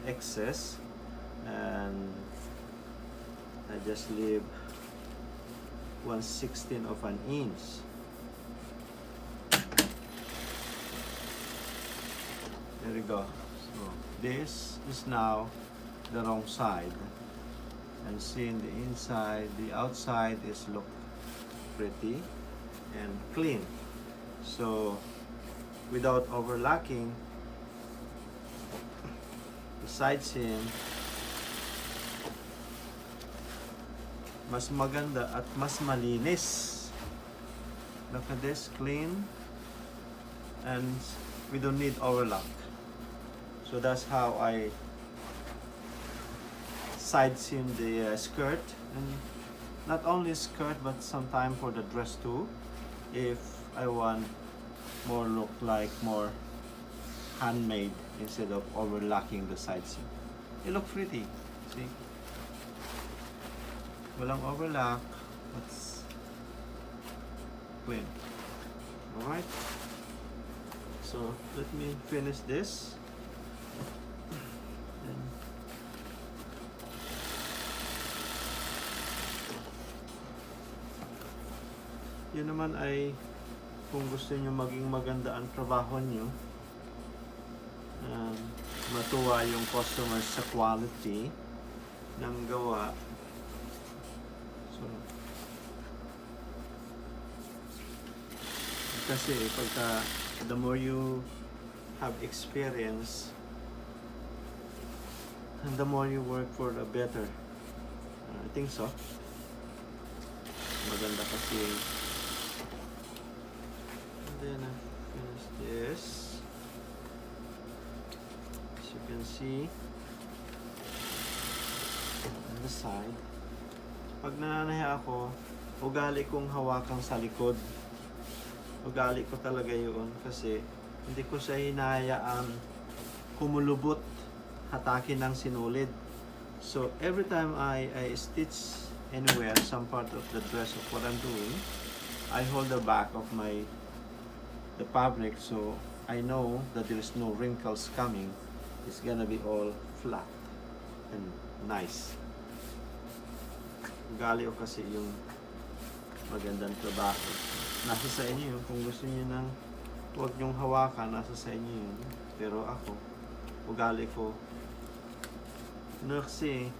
excess, and I just leave 1/16 of an inch. There we go. So this is now the wrong side, and seeing the inside, the outside is look pretty and clean. So without overlocking the side seam, mas maganda at mas malinis. Look at this, clean, and we don't need overlock. So that's how I side seam the skirt, and not only skirt but sometimes for the dress too, if I want more look like more handmade instead of overlocking the side seam. It looks pretty, see? Walang overlock, but clean. Alright, so let me finish this. And yun naman ay kung gusto nyo maging maganda ang trabaho nyo, matuwa yung customers sa quality ng gawa. So kasi pagka the more you have experience, and the more you work for the better. I think so. Maganda kasi. And then finish this. As you can see on the side. Pag nananahi ako, ugali kong hawakan sa likod. Ugali ko talaga yun kasi hindi ko siya hinahayaan kumulubot, hatakin ng sinulid. So every time I stitch anywhere, some part of the dress of what I'm doing, I hold the back of the fabric, so I know that there is no wrinkles coming. It's gonna be all flat and nice. Ugali ko kasi yung magandang trabaho. Nasa sa inyo yun. Kung gusto niyo nang huwag niyong hawakan, nasa sa inyo yun. Pero ako, ugali ko. Kasi,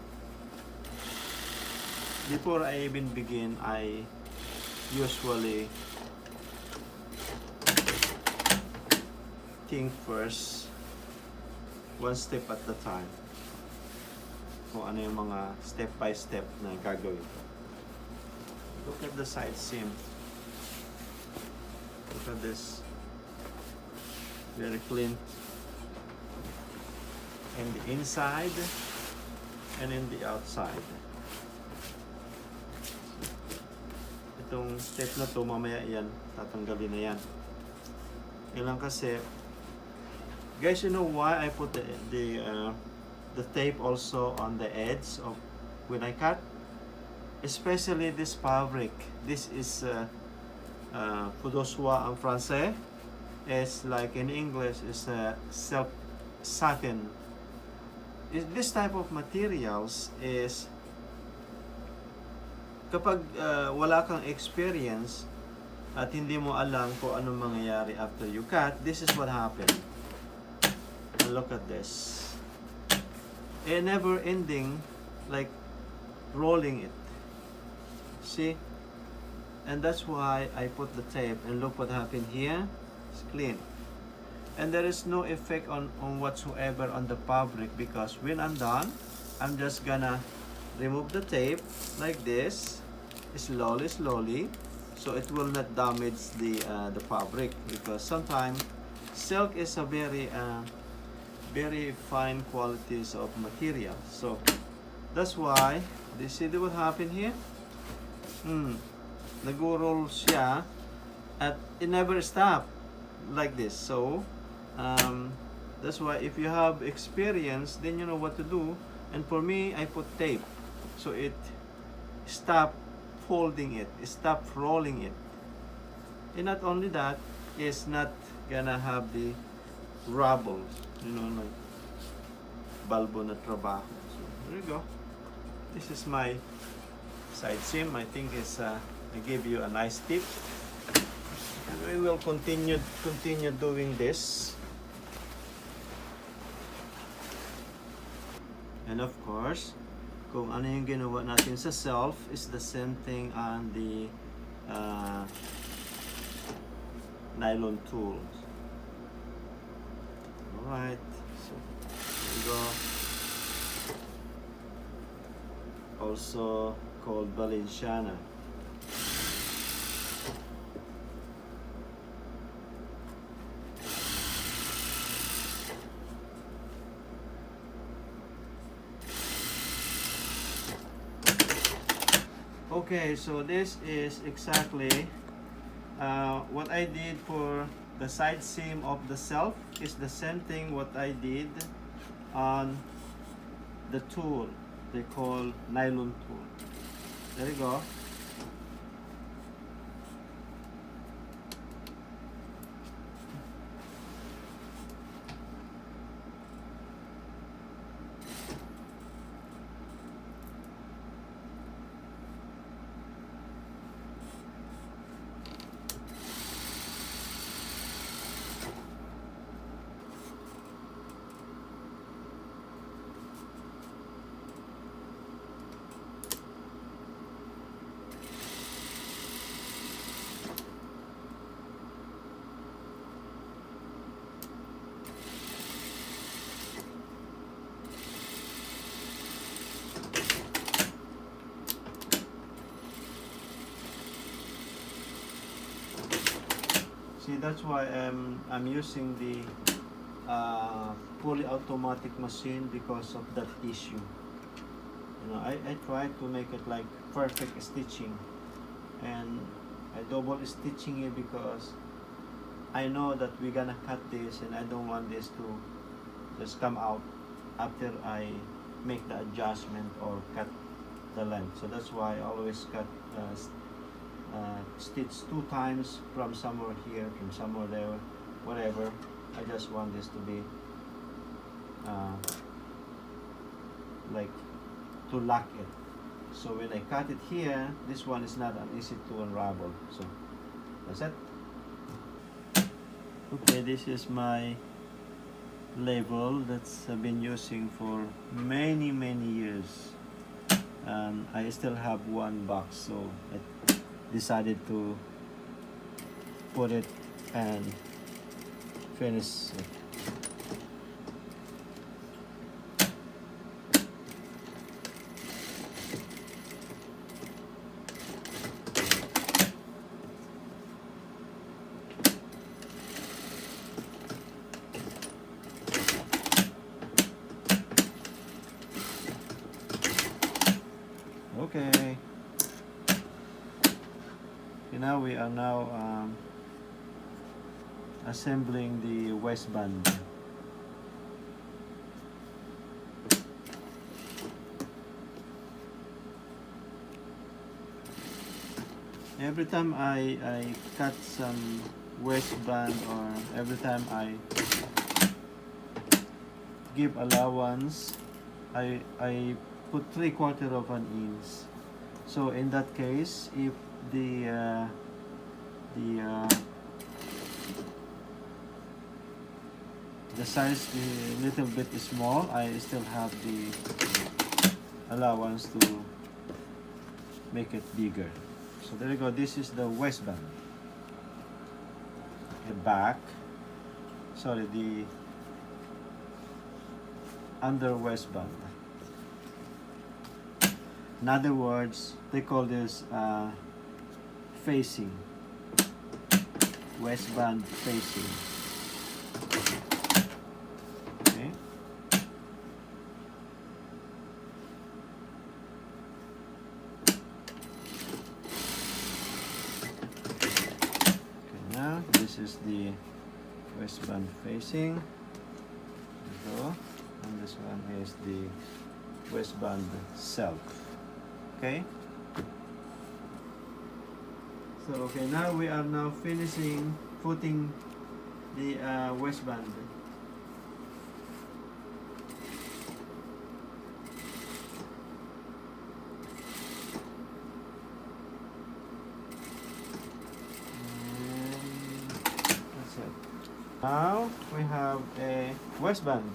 before I even begin, I usually think first, one step at a time. Kung ano yung mga step by step na gagawin ko. Look at the side seam. Look at this. Very clean. In the inside and in the outside. Itong step na to, mamaya yan, tatanggalin na yan. Yan lang kasi, guys, you know why I put the tape also on the edge of when I cut? Especially this fabric. This is Fudoswa en français. It's like in English, is silk satin. This type of materials is kapag wala kang experience at hindi mo alam kung anong mangyayari after you cut, this is what happened. And look at this. A never ending, like rolling it. See? And that's why I put the tape, and look what happened here. It's clean. And there is no effect on whatsoever on the fabric, because when I'm done, I'm just gonna remove the tape like this, slowly, so it will not damage the fabric, because sometimes silk is a very fine qualities of material. So that's why, do you see what happened here? Nag-roll siya at it never stop like this. So that's why if you have experience, then you know what to do. And for me, I put tape, so it stop folding it, stop rolling it. And not only that, is not gonna have the rubble, you know, like balbo na trabaho. So there you go. This is my side seam. I think it's I give you a nice tip, and we will continue doing this. And of course, kung ano yung ginawa natin sa self is the same thing on the nylon tools. Alright, so there you go. Also called Valenciana. Okay, so this is exactly what I did for the side seam of the self is the same thing what I did on the tool they call nylon tool. There you go. See, that's why I'm using the fully automatic machine because of that issue. You know, I try to make it like perfect stitching, and I double stitching it because I know that we're gonna cut this, and I don't want this to just come out after I make the adjustment or cut the length. So that's why I always cut stitch 2 times from somewhere here, from somewhere there, whatever. I just want this to be like to lock it. So when I cut it here, this one is not an easy to unravel. So that's it. Okay, this is my label that's I've been using for many years, and I still have one box, so I decided to put it and finish it. Okay. Now we are assembling the waistband. Every time I cut some waistband, or every time I give allowance, I put 3/4 of an inch. So in that case, if the size is a little bit small, I still have the allowance to make it bigger. So there you go. This is the waistband. The back, sorry, the under waistband. In other words, they call this facing, waistband facing. Okay. Okay, now this is the waistband facing. There you go. And this one is the waistband self. Okay. So okay, now we are finishing putting the waistband. That's it. Now we have a waistband,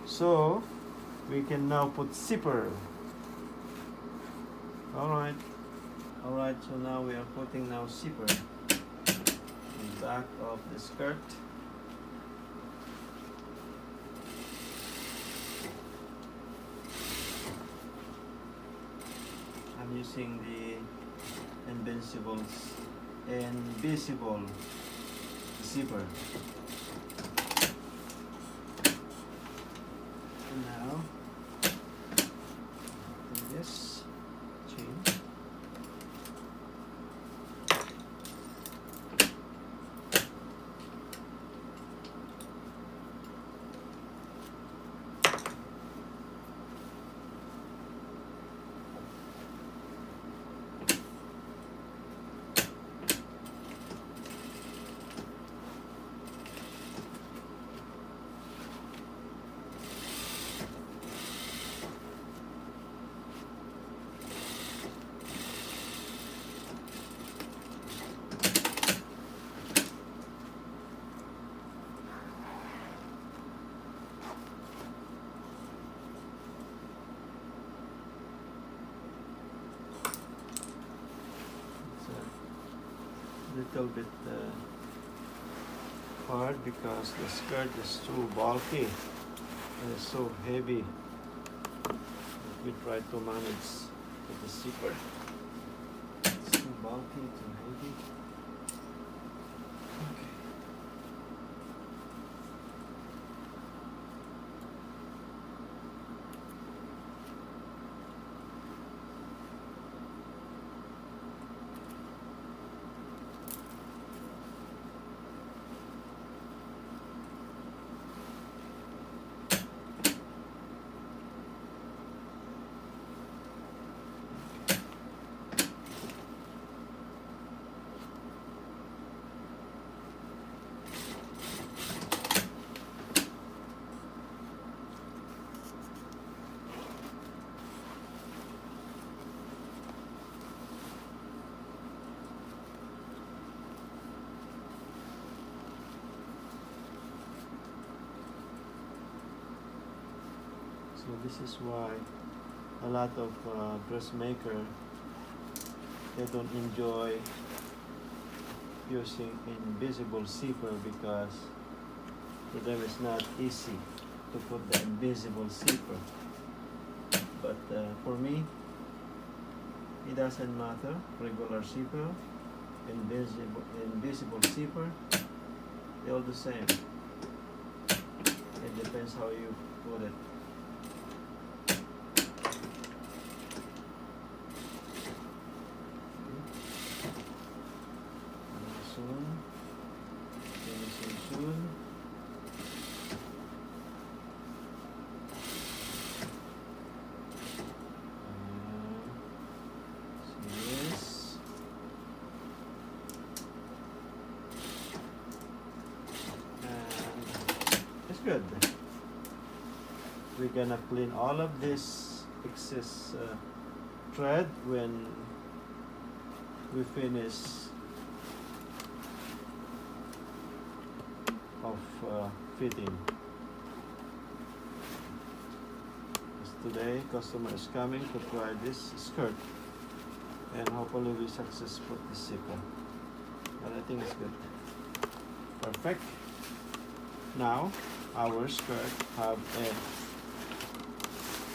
so we can now put zipper. Alright, so now we are putting now zipper in the back of the skirt. I'm using the invisible zipper. And now do this chain. Little bit hard because the skirt is too bulky and it's so heavy. We try to manage with the zipper. It's too bulky, too heavy. Okay. So this is why a lot of dressmaker, they don't enjoy using invisible zipper because for them it's not easy to put the invisible zipper. But for me, it doesn't matter. Regular zipper, invisible zipper, they're all the same. It depends how you put it. Soon. Yes. And it's good. We're gonna clean all of this excess thread when we finish of fitting. Today customer is coming to try this skirt and hopefully we successful the zipper. But I think it's good. Perfect. Now our skirt have a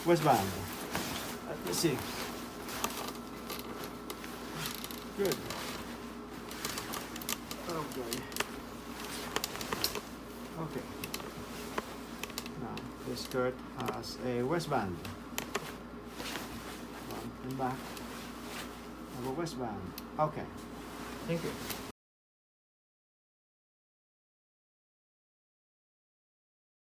waistband. Let me see. Good. Okay. Okay. Now this skirt has a waistband. Front and back of a waistband. Okay. Thank you.